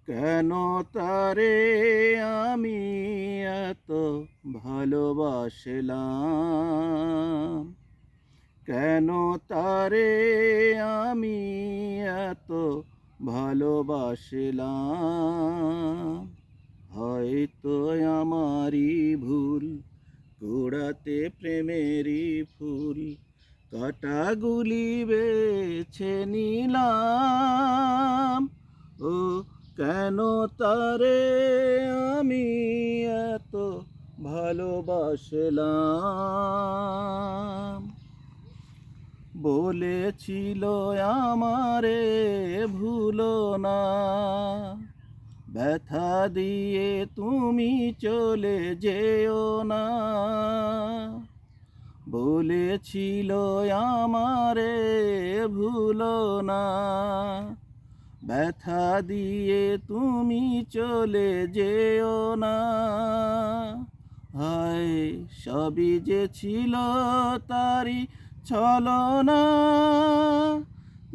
কেন তারে আমি এত ভালোবাসলাম, কেন তারে আমি এত ভালোবাসলাম। হয়তো আমারই ভুল, কুড়াতে প্রেমেরই ফুল, কাঁটাগুলি বেছে নিলাম। ও কেন তারে আমি এত ভালোবাসলাম। বলেছিল আমারে ভুলো না, ব্যথা দিয়ে তুমি চলে যেও না। বলেছিল আমারে ভুলো না, ব্যথা দিয়ে তুমি চলে যেও না। হায় সবই যে ছিল তারি ছলনা,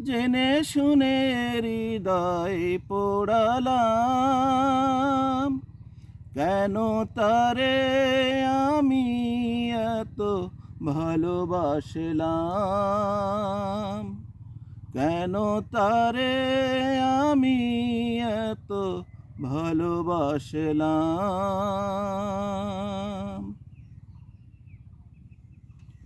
জেনে শুনে হৃদয় পোড়ালাম। কেন তারে আমি এত ভালোবাসলাম, কেন তারে আমি এত ভালোবাসলাম।